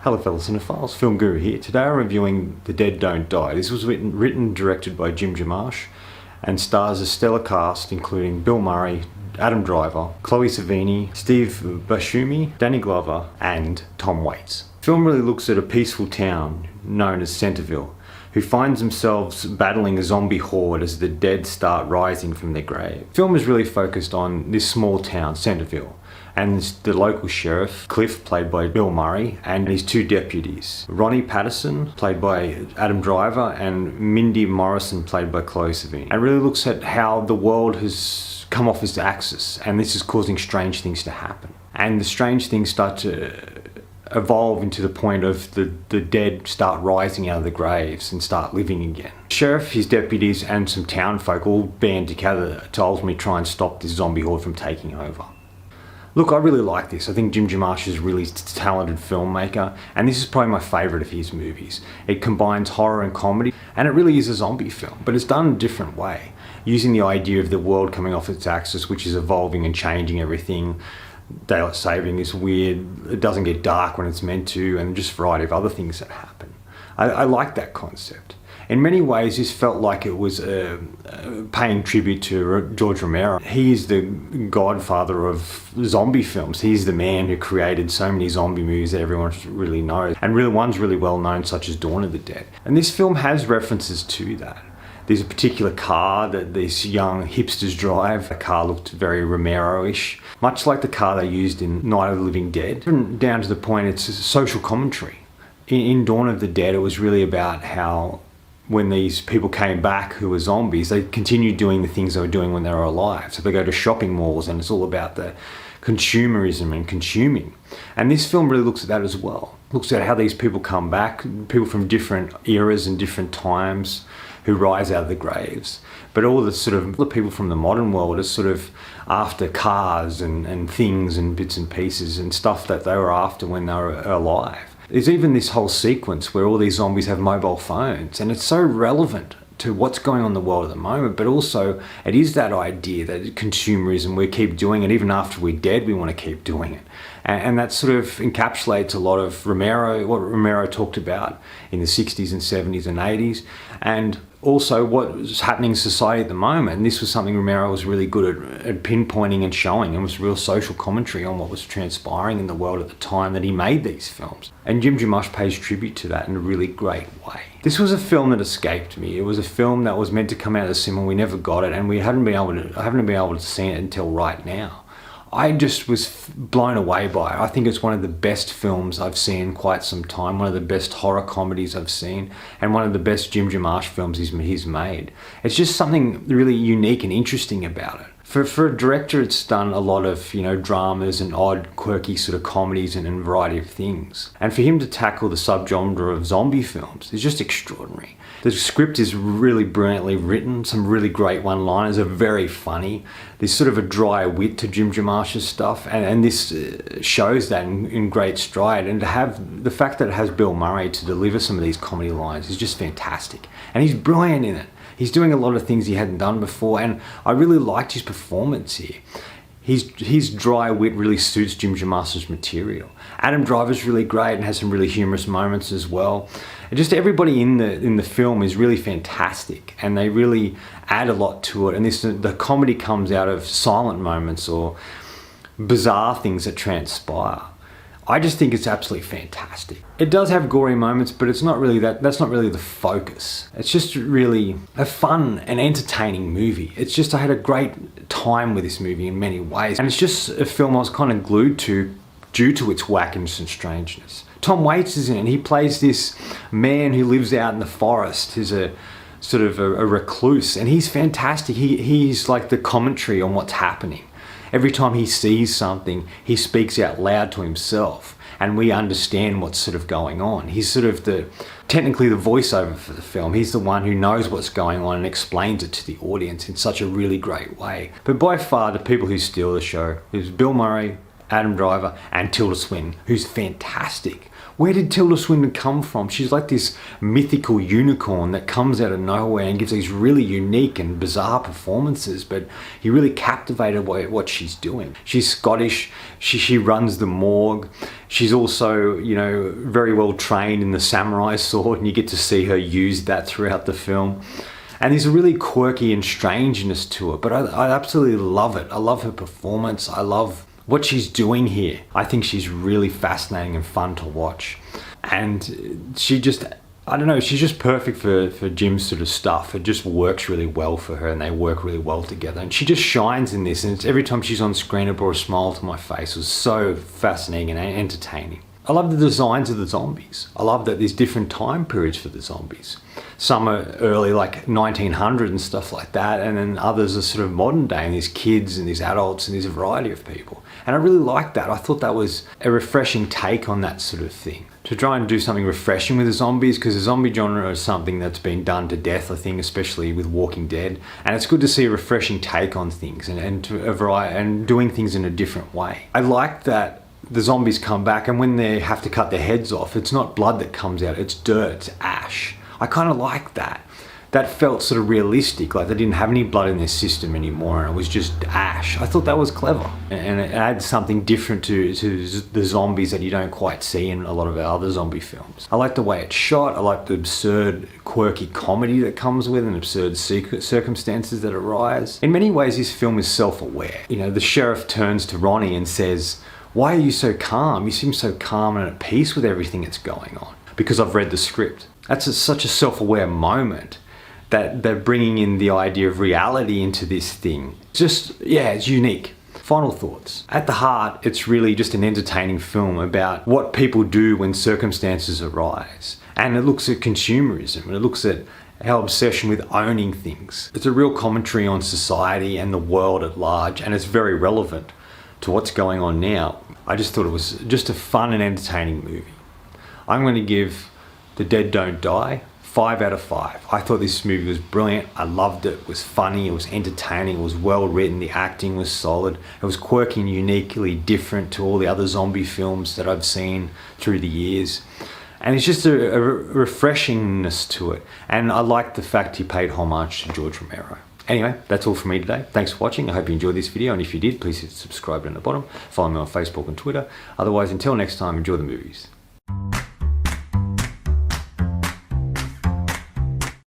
Hello fellow cinephiles, Film Guru here. Today I'm reviewing The Dead Don't Die. This was written and directed by Jarmusch and stars a stellar cast including Bill Murray, Adam Driver, Chloe Sevigny, Steve Buscemi, Danny Glover and Tom Waits. The film really looks at a peaceful town known as Centerville, who finds themselves battling a zombie horde as the dead start rising from their grave. The film is really focused on this small town, Centerville, and the local sheriff, Cliff, played by Bill Murray, and his two deputies, Ronnie Patterson, played by Adam Driver, and Mindy Morrison, played by Chloe Sevigny. It really looks at how the world has come off its axis, and this is causing strange things to happen. And the strange things start to evolve into the point of the dead start rising out of the graves and start living again. The sheriff, his deputies, and some town folk all band together to ultimately try and stop this zombie horde from taking over. Look, I really like this. I think Jarmusch is a really talented filmmaker, and this is probably my favourite of his movies. It combines horror and comedy, and it really is a zombie film, but it's done in a different way, using the idea of the world coming off its axis, which is evolving and changing everything. Daylight saving is weird, it doesn't get dark when it's meant to, and just a variety of other things that happen. I like that concept. In many ways, this felt like it was paying tribute to George Romero. He is the godfather of zombie films. He's the man who created so many zombie movies that everyone really knows, and one's really well known, such as Dawn of the Dead. And this film has references to that. There's a particular car that these young hipsters drive. The car looked very Romero-ish, much like the car they used in Night of the Living Dead. Down to the point, it's a social commentary. In Dawn of the Dead, it was really about how when these people came back who were zombies, they continued doing the things they were doing when they were alive. So they go to shopping malls and it's all about the consumerism and consuming. And this film really looks at that as well. Looks at how these people come back, people from different eras and different times who rise out of the graves. But all the people from the modern world are sort of after cars and things and bits and pieces and stuff that they were after when they were alive. There's even this whole sequence where all these zombies have mobile phones, and it's so relevant to what's going on in the world at the moment, but also it is that idea that consumerism, we keep doing it, even after we're dead, we want to keep doing it. And that sort of encapsulates a lot of what Romero talked about in the 60s and 70s and 80s, and also what was happening in society at the moment. And this was something Romero was really good at pinpointing and showing, and was real social commentary on what was transpiring in the world at the time that he made these films. And Jarmusch pays tribute to that in a really great way. This was a film that escaped me. It was a film that was meant to come out of the cinema. We never got it, and I haven't been able to see it until right now. I just was blown away by it. I think it's one of the best films I've seen in quite some time, one of the best horror comedies I've seen, and one of the best Jarmusch films he's made. It's just something really unique and interesting about it. For a director, it's done a lot of, dramas and odd, quirky sort of comedies and a variety of things. And for him to tackle the subgenre of zombie films is just extraordinary. The script is really brilliantly written. Some really great one-liners are very funny. There's sort of a dry wit to Jarmusch's stuff, and this shows that in great stride. And to have the fact that it has Bill Murray to deliver some of these comedy lines is just fantastic. And he's brilliant in it. He's doing a lot of things he hadn't done before, and I really liked his performance here. His dry wit really suits Jarmusch's material. Adam Driver's really great and has some really humorous moments as well. And just everybody in the film is really fantastic, and they really add a lot to it. And the comedy comes out of silent moments or bizarre things that transpire. I just think it's absolutely fantastic. It does have gory moments, but it's not really that's not really the focus. It's just really a fun and entertaining movie. It's just, I had a great time with this movie in many ways. And it's just a film I was kind of glued to due to its wackiness and strangeness. Tom Waits is in it, and he plays this man who lives out in the forest, who's a sort of a recluse, and he's fantastic. He's like the commentary on what's happening. Every time he sees something, he speaks out loud to himself, and we understand what's sort of going on. He's sort of technically the voiceover for the film. He's the one who knows what's going on and explains it to the audience in such a really great way. But by far, the people who steal the show is Bill Murray, Adam Driver, and Tilda Swinton, who's fantastic. Where did Tilda Swinton come from? She's like this mythical unicorn that comes out of nowhere and gives these really unique and bizarre performances, but he really captivated by what she's doing. She's Scottish, she runs the morgue. She's also, you know, very well trained in the samurai sword, and you get to see her use that throughout the film. And there's a really quirky and strangeness to it, but I absolutely love it. I love her performance. I love what she's doing here. I think she's really fascinating and fun to watch. And she just, I don't know, she's just perfect for Jim's sort of stuff. It just works really well for her, and they work really well together. And she just shines in this, and it's, every time she's on screen, it brought a smile to my face. It was so fascinating and entertaining. I love the designs of the zombies. I love that there's different time periods for the zombies. Some are early, like 1900 and stuff like that, and then others are sort of modern day, and there's kids and there's adults and there's a variety of people. And I really liked that. I thought that was a refreshing take on that sort of thing. To try and do something refreshing with the zombies, because the zombie genre is something that's been done to death, I think, especially with Walking Dead. And it's good to see a refreshing take on things and a variety, and doing things in a different way. I like that the zombies come back, and when they have to cut their heads off, it's not blood that comes out, it's dirt, it's ash. I kind of like that. That felt sort of realistic, like they didn't have any blood in their system anymore, and it was just ash. I thought that was clever, and it adds something different to the zombies that you don't quite see in a lot of our other zombie films. I like the way it's shot. I like the absurd, quirky comedy that comes with, and absurd circumstances that arise. In many ways, this film is self-aware. You know, the sheriff turns to Ronnie and says, "Why are you so calm? You seem so calm and at peace with everything that's going on." Because I've read the script. That's such a self-aware moment that they're bringing in the idea of reality into this thing. Just, yeah, it's unique. Final thoughts. At the heart, it's really just an entertaining film about what people do when circumstances arise. And it looks at consumerism, and it looks at our obsession with owning things. It's a real commentary on society and the world at large, and it's very relevant to what's going on now. I just thought it was just a fun and entertaining movie. I'm going to give The Dead Don't Die 5 out of 5. I thought this movie was brilliant. I loved it. It was funny. It was entertaining. It was well written. The acting was solid. It was quirky and uniquely different to all the other zombie films that I've seen through the years. And it's just a refreshingness to it. And I like the fact he paid homage to George Romero. Anyway, that's all from me today. Thanks for watching. I hope you enjoyed this video, and if you did, please hit subscribe down the bottom. Follow me on Facebook and Twitter. Otherwise, until next time, enjoy the movies.